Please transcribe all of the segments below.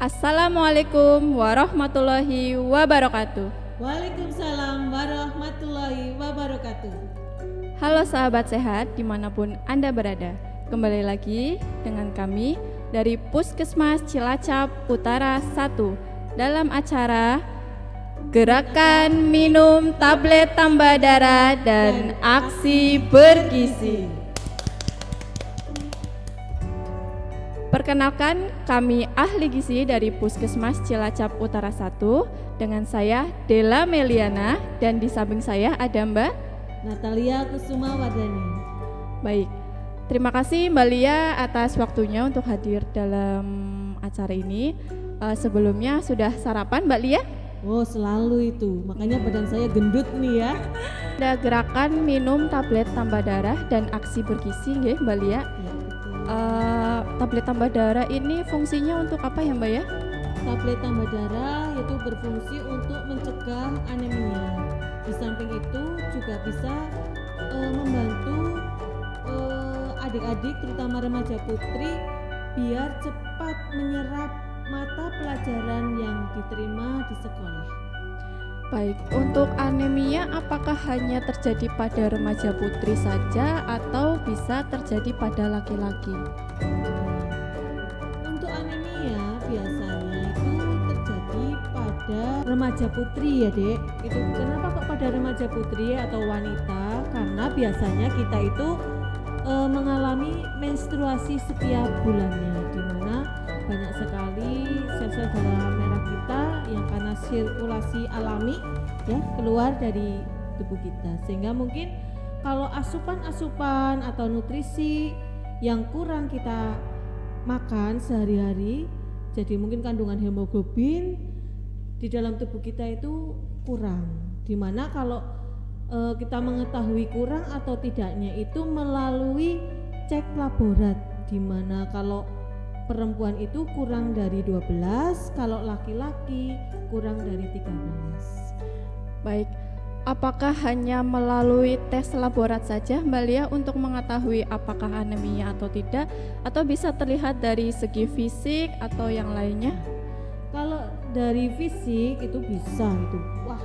Assalamualaikum warahmatullahi wabarakatuh. Waalaikumsalam warahmatullahi wabarakatuh. Halo sahabat sehat dimanapun Anda berada. Kembali lagi dengan kami dari Puskesmas Cilacap Utara 1 dalam acara Gerakan Minum Tablet Tambah Darah dan Aksi Bergizi. Perkenalkan, kami ahli gizi dari Puskesmas Cilacap Utara 1 dengan saya Della Meliana dan di samping saya ada Mbak Natalia Kusuma Wardani. Baik, terima kasih Mbak Lia atas waktunya untuk hadir dalam acara ini. Sebelumnya sudah sarapan Mbak Lia? Oh selalu itu, makanya badan saya gendut nih ya. Ada gerakan minum tablet tambah darah dan aksi bergizi nggih Mbak Lia. Ya, betul. Tablet tambah darah ini fungsinya untuk apa ya Mbak ya? Tablet tambah darah itu berfungsi untuk mencegah anemia. Di samping itu juga bisa membantu adik-adik terutama remaja putri biar cepat menyerap mata pelajaran yang diterima di sekolah. Baik, untuk anemia apakah hanya terjadi pada remaja putri saja atau bisa terjadi pada laki-laki? Untuk anemia biasanya itu terjadi pada remaja putri ya dek. Itu kenapa kok pada remaja putri atau wanita? Karena biasanya kita itu mengalami menstruasi setiap bulannya, di mana banyak sekali sel-sel darah merah kita yang karena sirkulasi alami ya keluar dari tubuh kita, sehingga mungkin kalau asupan-asupan atau nutrisi yang kurang kita makan sehari-hari, jadi mungkin kandungan hemoglobin di dalam tubuh kita itu kurang, dimana kalau kita mengetahui kurang atau tidaknya itu melalui cek laborat, dimana kalau perempuan itu kurang dari 12, kalau laki-laki kurang dari 13. Baik, apakah hanya melalui tes laborat saja Mbak Lia untuk mengetahui apakah anemia atau tidak, atau bisa terlihat dari segi fisik atau yang lainnya? Kalau dari fisik itu bisa itu, wah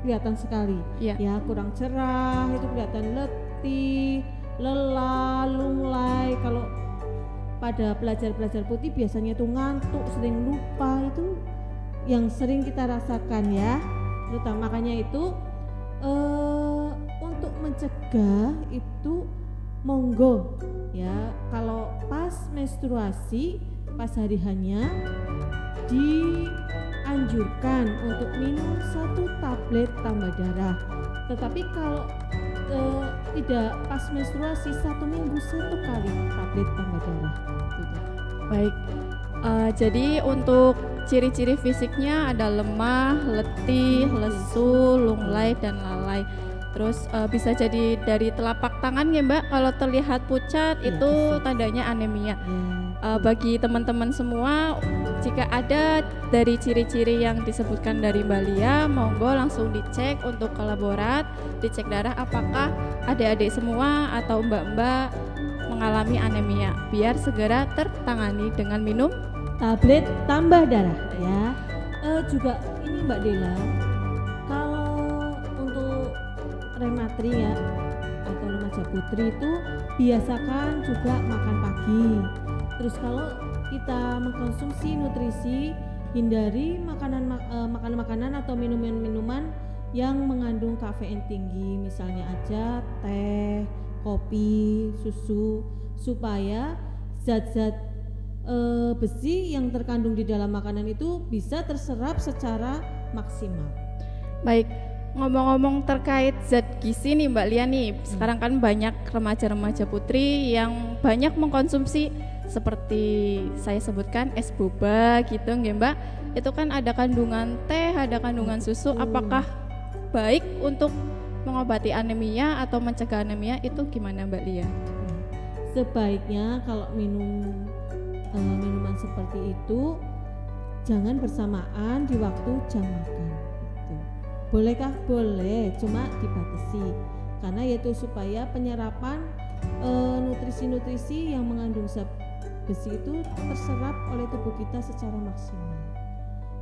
kelihatan sekali Ya. ya, kurang cerah, itu kelihatan letih, lelah, lunglai. Kalau pada pelajar-pelajar putih biasanya itu ngantuk, sering lupa, itu yang sering kita rasakan ya. Terutama makanya itu untuk mencegah itu monggo ya, kalau pas menstruasi, pas hari hanya dianjurkan untuk minum 1 tablet tambah darah. Tetapi kalau tidak pas menstruasi, 1 minggu 1 kali tablet tambah darah. Baik, jadi untuk ciri-ciri fisiknya ada lemah, letih, lesu, lunglai, dan lalai. Terus bisa jadi dari telapak tangan ya Mbak, kalau terlihat pucat Ya, itu bisa. tandanya anemia. Ya, Bagi teman-teman semua, jika ada dari ciri-ciri yang disebutkan dari Mbak Lia, monggo langsung dicek untuk ke laborat, dicek darah apakah adik-adik semua atau mbak-mbak mengalami anemia, biar segera tertangani dengan minum. tablet tambah darah ya. Juga ini Mbak Dela, kalau untuk rematri ya atau remaja putri itu biasakan juga makan pagi. Terus kalau kita mengkonsumsi nutrisi, hindari makanan-makanan atau minuman-minuman yang mengandung kafein tinggi, misalnya aja teh, kopi, susu, supaya zat-zat besi yang terkandung di dalam makanan itu bisa terserap secara maksimal. Baik, ngomong-ngomong terkait zat gizi nih Mbak Lia nih, sekarang kan banyak remaja-remaja putri yang banyak mengkonsumsi seperti saya sebutkan es boba gitu nggih Mbak. Itu kan ada kandungan teh, ada kandungan susu. Apakah baik untuk mengobati anemia atau mencegah anemia, itu gimana Mbak Lia? Sebaiknya kalau minuman seperti itu jangan bersamaan di waktu jam makan. Gitu. Bolehkah? Boleh, cuma dibatasi. Karena yaitu supaya penyerapan nutrisi-nutrisi yang mengandung zat besi itu terserap oleh tubuh kita secara maksimal.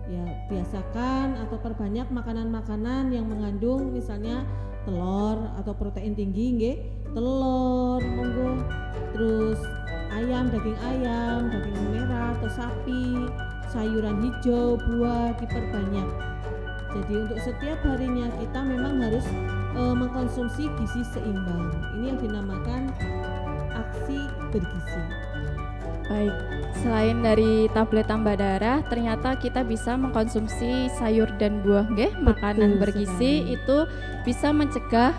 Ya, biasakan atau perbanyak makanan-makanan yang mengandung misalnya telur atau protein tinggi nggih, telur monggo, terus daging ayam, daging merah atau sapi, sayuran hijau, buah diperbanyak. Jadi untuk setiap harinya kita memang harus mengkonsumsi gizi seimbang. Ini yang dinamakan aksi bergizi. Baik, selain dari tablet tambah darah, ternyata kita bisa mengkonsumsi sayur dan buah, nggih, makanan bergizi sekali. itu bisa mencegah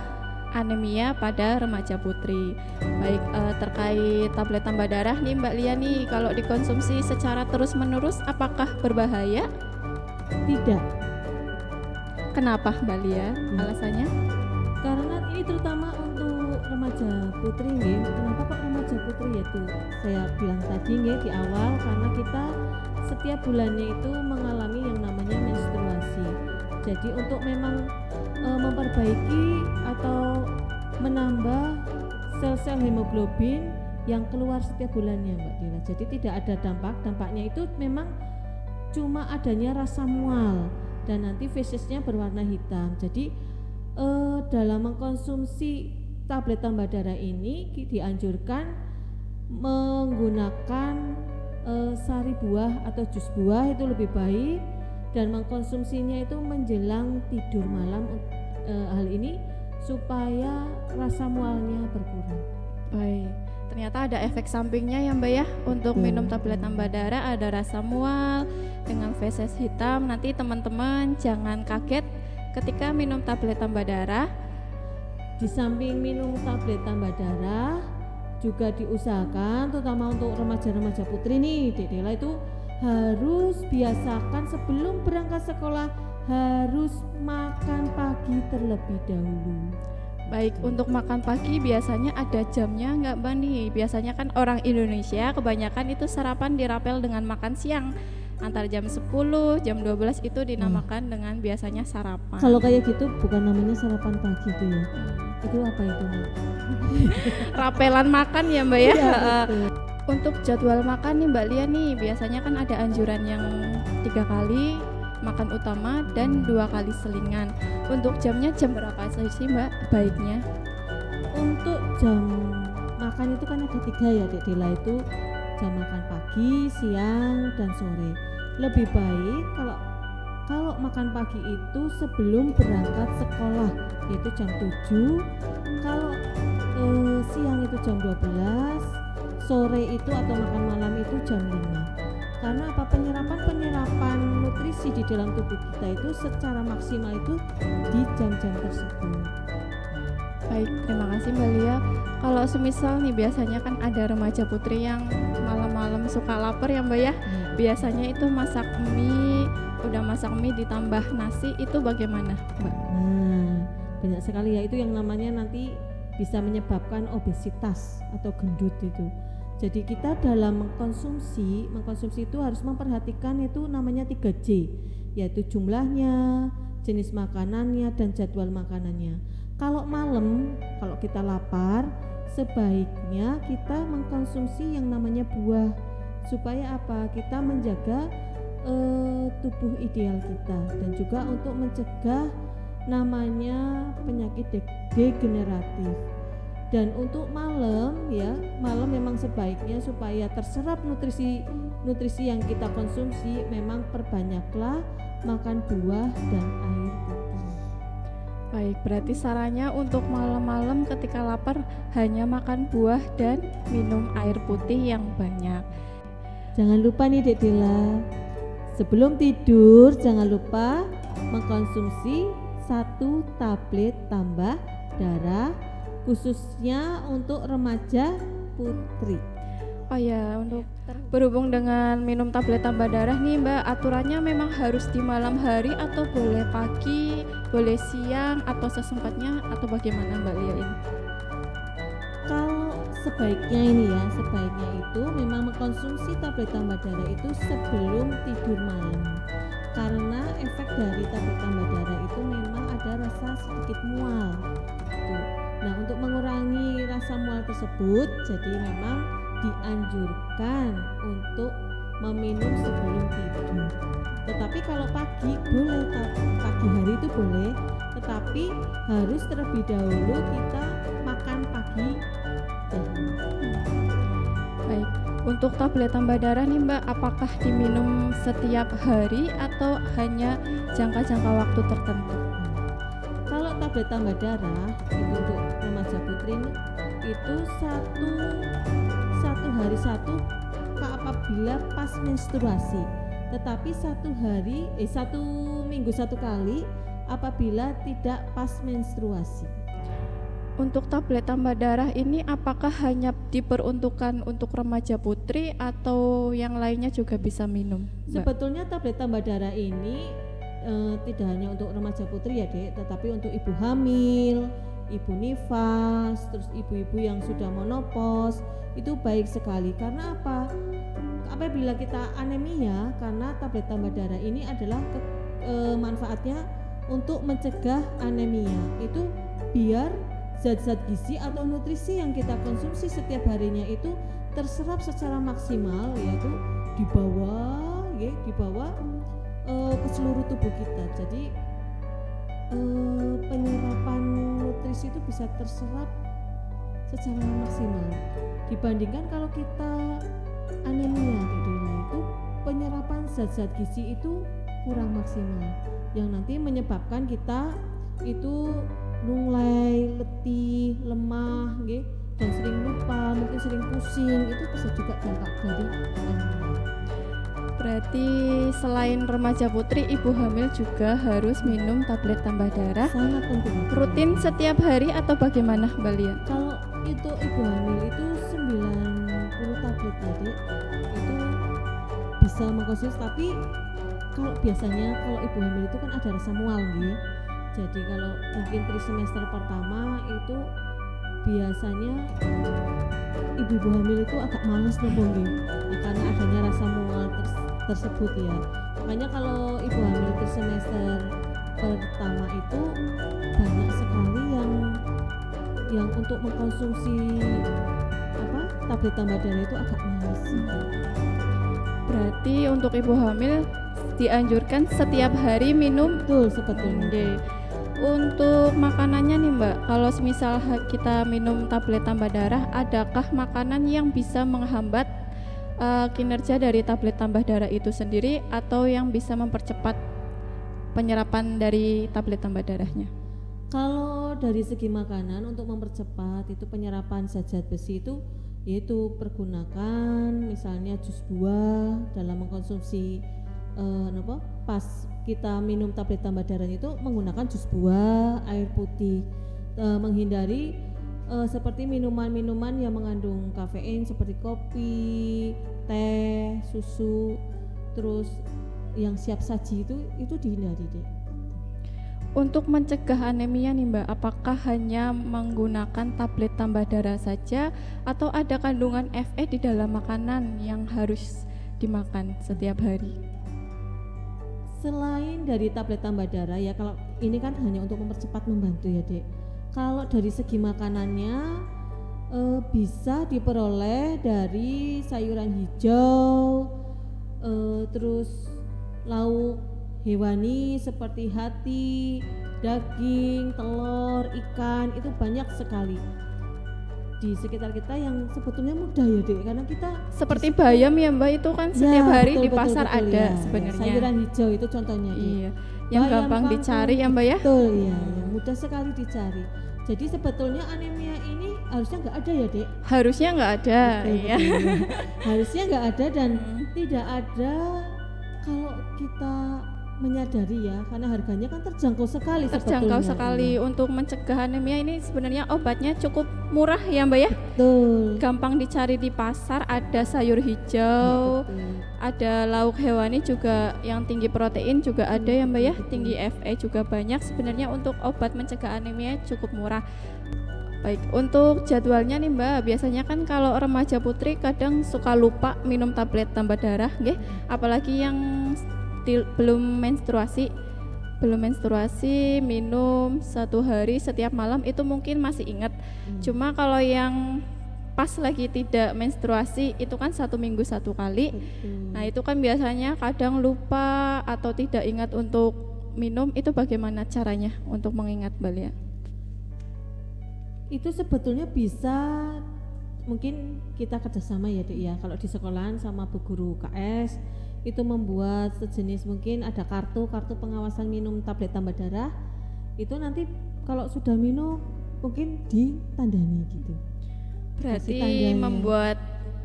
anemia pada remaja putri. Baik, terkait tablet tambah darah nih Mbak Lia nih, kalau dikonsumsi secara terus-menerus apakah berbahaya? Tidak, Kenapa Mbak Lia? Alasannya? karena ini terutama untuk remaja putri nih. Kenapa kok remaja putri? Yaitu saya bilang tadi nih di awal, karena kita setiap bulannya itu mengalami yang namanya menstruasi. Jadi untuk memang memperbaiki atau menambah sel-sel hemoglobin yang keluar setiap bulannya Mbak Dila. Jadi tidak ada dampaknya itu memang cuma adanya rasa mual dan nanti fesesnya berwarna hitam. Jadi dalam mengkonsumsi tablet tambah darah ini dianjurkan menggunakan sari buah atau jus buah itu lebih baik, dan mengkonsumsinya itu menjelang tidur malam. Hal ini supaya rasa mualnya berkurang. Baik, ternyata ada efek sampingnya ya Mbak ya. Untuk minum tablet tambah darah ada rasa mual dengan feses hitam. Nanti teman-teman jangan kaget ketika minum tablet tambah darah. Di samping minum tablet tambah darah juga diusahakan terutama untuk remaja-remaja putri nih Dek Dela itu harus biasakan sebelum berangkat sekolah harus makan pagi terlebih dahulu. Baik, untuk makan pagi biasanya ada jamnya nggak Mbak nih? Biasanya kan orang Indonesia kebanyakan itu sarapan dirapel dengan makan siang. Antara jam 10, jam 12 itu dinamakan dengan biasanya sarapan. Kalau kayak gitu bukan namanya sarapan pagi itu ya. Itu apa itu? Rapelan makan ya Mbak ya. Iya, Heeh. betul. Untuk jadwal makan nih Mbak Lia nih, biasanya kan ada anjuran yang 3 kali makan utama dan 2 kali selingan. Untuk jamnya jam berapa sih Mbak baiknya? Untuk jam makan itu kan ada 3 ya Dek Dela, itu jam makan pagi, siang, dan sore. Lebih baik kalau makan pagi itu sebelum berangkat sekolah, yaitu jam 7. Kalau siang itu jam 12, sore itu atau makan malam itu jam 5. Karena apa? Penyerapan nutrisi di dalam tubuh kita itu secara maksimal itu di jam-jam tersebut. Baik, terima kasih Mbak Lia. Kalau semisal nih biasanya kan ada remaja putri yang malam-malam suka lapar ya Mbak ya. Biasanya itu udah masak mie ditambah nasi, itu bagaimana Mbak? Nah, banyak sekali ya, itu yang namanya nanti bisa menyebabkan obesitas atau gendut itu. Jadi kita dalam mengkonsumsi itu harus memperhatikan itu namanya 3J, yaitu jumlahnya, jenis makanannya, dan jadwal makanannya. Kalau malam, kalau kita lapar, sebaiknya kita mengkonsumsi yang namanya buah. Supaya apa? Kita menjaga tubuh ideal kita, dan juga untuk mencegah namanya penyakit degeneratif. Dan untuk malam memang sebaiknya supaya terserap nutrisi yang kita konsumsi, memang perbanyaklah makan buah dan air putih. Baik, berarti sarannya untuk malam-malam ketika lapar hanya makan buah dan minum air putih yang banyak. Jangan lupa nih Dek Dela, sebelum tidur jangan lupa mengkonsumsi 1 tablet tambah darah khususnya untuk remaja putri. Oh ya, untuk berhubung dengan minum tablet tambah darah nih Mbak, aturannya memang harus di malam hari atau boleh pagi, boleh siang atau sesempatnya, atau bagaimana Mbak Lia ini? Kalau sebaiknya itu memang mengkonsumsi tablet tambah darah itu sebelum tidur malam, karena efek dari tablet tambah darah itu memang ada rasa sedikit mual gitu. Nah, untuk mengurangi rasa mual tersebut, jadi memang dianjurkan untuk meminum sebelum tidur. Tetapi kalau pagi boleh, pagi hari itu boleh, tetapi harus terlebih dahulu kita makan pagi dahulu. Baik, untuk tablet tambah darah nih Mbak, apakah diminum setiap hari atau hanya jangka-jangka waktu tertentu? Kalau tablet tambah darah itu untuk remaja putri ini, itu satu hari satu apabila pas menstruasi, tetapi satu minggu satu kali apabila tidak pas menstruasi. Untuk tablet tambah darah ini apakah hanya diperuntukkan untuk remaja putri atau yang lainnya juga bisa minum, Mbak? Sebetulnya tablet tambah darah ini tidak hanya untuk remaja putri ya Dek, tetapi untuk ibu hamil, ibu nifas, terus ibu-ibu yang sudah menopause itu baik sekali. Karena apa? Apabila kita anemia, karena tablet tambah darah ini adalah manfaatnya untuk mencegah anemia. Itu biar zat-zat gizi atau nutrisi yang kita konsumsi setiap harinya itu terserap secara maksimal, yaitu dibawa ke seluruh tubuh kita. Jadi penyerapan nutrisi itu bisa terserap secara maksimal dibandingkan kalau kita anemia itu penyerapan zat-zat gizi itu kurang maksimal yang nanti menyebabkan kita itu lunglai, letih, lemah, dan sering lupa, mungkin sering pusing, itu bisa juga dampak dari anemia. Berarti selain remaja putri, ibu hamil juga harus minum tablet tambah darah. Sangat penting. Rutin setiap hari atau bagaimana Mbak Lia? Kalau itu ibu hamil itu 90 tablet ya Dek, itu bisa mengkonsumsi. Tapi kalau biasanya kalau ibu hamil itu kan ada rasa mual nih. Jadi kalau mungkin trimester pertama itu biasanya ibu-ibu hamil itu agak malas nembong ya, karena adanya rasa mual tersebut ya. Makanya kalau ibu hamil trimester pertama itu banyak sekali yang untuk mengkonsumsi tablet tambah darah itu agak malas. Berarti untuk ibu hamil dianjurkan setiap hari minum. Betul, sebetulnya. Untuk makanannya nih Mbak, kalau semisal kita minum tablet tambah darah, adakah makanan yang bisa menghambat kinerja dari tablet tambah darah itu sendiri atau yang bisa mempercepat penyerapan dari tablet tambah darahnya? Kalau dari segi makanan untuk mempercepat itu penyerapan zat-zat besi itu yaitu pergunakan misalnya jus buah dalam mengkonsumsi pas kita minum tablet tambah darah itu menggunakan jus buah, air putih, menghindari seperti minuman-minuman yang mengandung kafein seperti kopi, teh, susu, terus yang siap saji itu dihindari deh. Untuk mencegah anemia nih Mbak, apakah hanya menggunakan tablet tambah darah saja atau ada kandungan Fe di dalam makanan yang harus dimakan setiap hari? Selain dari tablet tambah darah ya, kalau ini kan hanya untuk mempercepat membantu ya Dek. Kalau dari segi makanannya bisa diperoleh dari sayuran hijau, terus lauk hewani seperti hati, daging, telur, ikan, itu banyak sekali di sekitar kita yang sebetulnya mudah ya Dek, karena kita seperti bayam ya Mbak, itu kan setiap hari di pasar betul, ada ya. sebenarnya. Sayuran hijau itu contohnya. Iya, yang bayam, gampang kangkung, dicari ya Mbak ya. Betul ya, mudah sekali dicari. Jadi sebetulnya anemia ini harusnya nggak ada ya Dek. Harusnya nggak ada, Betul, iya. betul. Harusnya nggak ada dan tidak ada kalau kita menyadari ya, karena harganya kan terjangkau sekali. Terjangkau sebetulnya. sekali. Untuk mencegah anemia ini sebenarnya obatnya cukup murah ya Mbak ya. Betul. Gampang dicari di pasar, ada sayur hijau, Betul. ada lauk hewani juga yang tinggi protein juga ada ya Mbak ya, tinggi Fe juga banyak. Sebenarnya untuk obat mencegah anemia cukup murah. Baik, untuk jadwalnya nih Mbak, biasanya kan kalau remaja putri kadang suka lupa minum tablet tambah darah, nggih, apalagi yang belum menstruasi minum 1 hari setiap malam itu mungkin masih ingat. Cuma kalau yang pas lagi tidak menstruasi itu kan 1 minggu 1 kali. Betul. Nah itu kan biasanya kadang lupa atau tidak ingat untuk minum, itu bagaimana caranya untuk mengingat Mbak Lia? Itu sebetulnya bisa, mungkin kita kerjasama ya Dek ya, kalau di sekolahan sama bu guru KS itu membuat sejenis, mungkin ada kartu pengawasan minum tablet tambah darah, itu nanti kalau sudah minum mungkin ditandani gitu. Berarti tandanya. membuat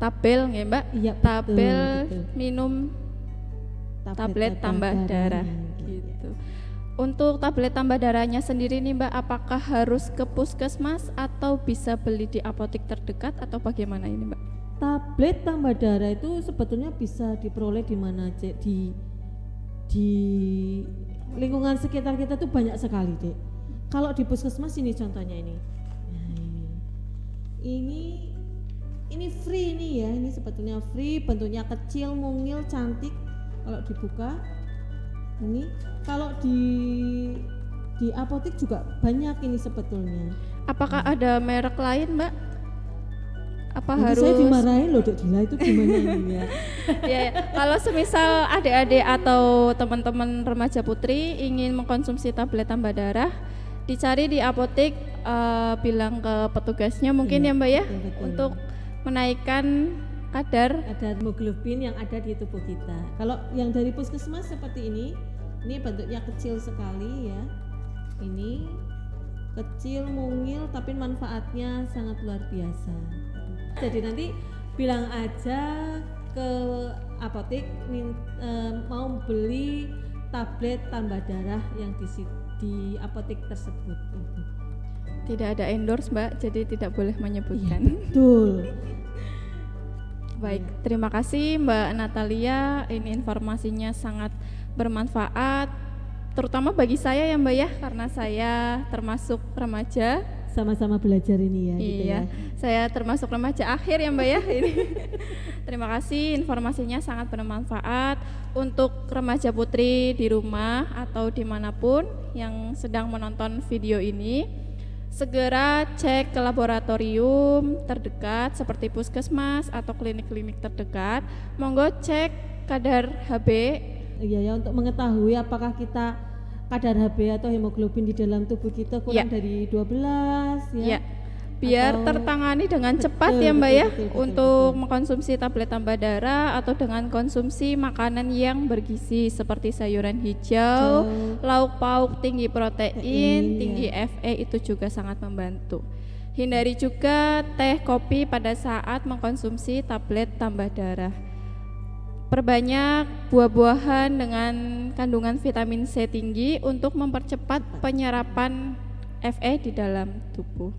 tabel nggih Mbak? Iya, Tabel betul. minum tablet tambah darah gitu. Untuk tablet tambah darahnya sendiri nih Mbak, apakah harus ke puskesmas atau bisa beli di apotek terdekat atau bagaimana ini Mbak? Tablet tambah darah itu sebetulnya bisa diperoleh di mana aja, di lingkungan sekitar kita tuh banyak sekali Dek. Kalau di puskesmas ini contohnya ini. Nah, ini free ini ya, ini sebetulnya free, bentuknya kecil, mungil, cantik. Kalau dibuka ini, kalau di apotek juga banyak ini sebetulnya. Apakah ada merek lain Mbak? Apa Nanti harus saya dimarahin loh Dek Dila, itu gimana ini ya? ya, kalau semisal adik-adik atau teman-teman remaja putri ingin mengkonsumsi tablet tambah darah, dicari di apotek, bilang ke petugasnya mungkin Iya, ya Mbak ya, betul. untuk menaikkan kadar. Ada hemoglobin yang ada di tubuh kita. Kalau yang dari puskesmas seperti ini bentuknya kecil sekali ya. Ini kecil, mungil, tapi manfaatnya sangat luar biasa. Jadi nanti bilang aja ke apotek mau beli tablet tambah darah yang di apotek tersebut. Tidak ada endorse Mbak, jadi tidak boleh Iya, menyebutkan. betul. Baik, terima kasih Mbak Natalia, ini informasinya sangat bermanfaat, terutama bagi saya ya Mbak ya, karena saya termasuk remaja. Sama-sama belajar ini ya. Gitu Iya, ya. saya termasuk remaja akhir ya Mbak ya. Ini. Terima kasih, informasinya sangat bermanfaat untuk remaja putri di rumah atau dimanapun yang sedang menonton video ini. Segera cek ke laboratorium terdekat seperti puskesmas atau klinik-klinik terdekat. Monggo cek kadar HB. Iya ya, untuk mengetahui apakah kita kadar HB atau hemoglobin di dalam tubuh kita kurang Ya. dari 12 ya. Ya, biar Atau- tertangani dengan cepat Betul, ya Mbak betul, ya, betul, untuk betul. mengkonsumsi tablet tambah darah atau dengan konsumsi makanan yang bergizi seperti sayuran hijau, lauk pauk tinggi protein, Protein, tinggi Fe, itu juga sangat membantu. Hindari juga teh, kopi pada saat mengkonsumsi tablet tambah darah. Perbanyak buah-buahan dengan kandungan vitamin C tinggi untuk mempercepat penyerapan Fe di dalam tubuh.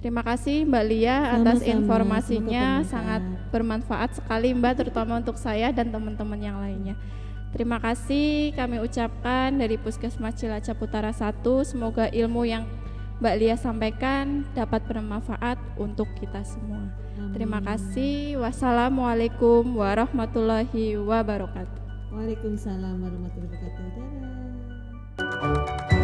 Terima kasih Mbak Lia atas Sama-sama, informasinya, semoga sangat bermanfaat sekali Mbak, terutama untuk saya dan teman-teman yang lainnya. Terima kasih kami ucapkan dari Puskesmas Cilacap Utara 1, semoga ilmu yang Mbak Lia sampaikan dapat bermanfaat untuk kita semua. Terima kasih. Wassalamualaikum warahmatullahi wabarakatuh. Waalaikumsalam warahmatullahi wabarakatuh. Dadah.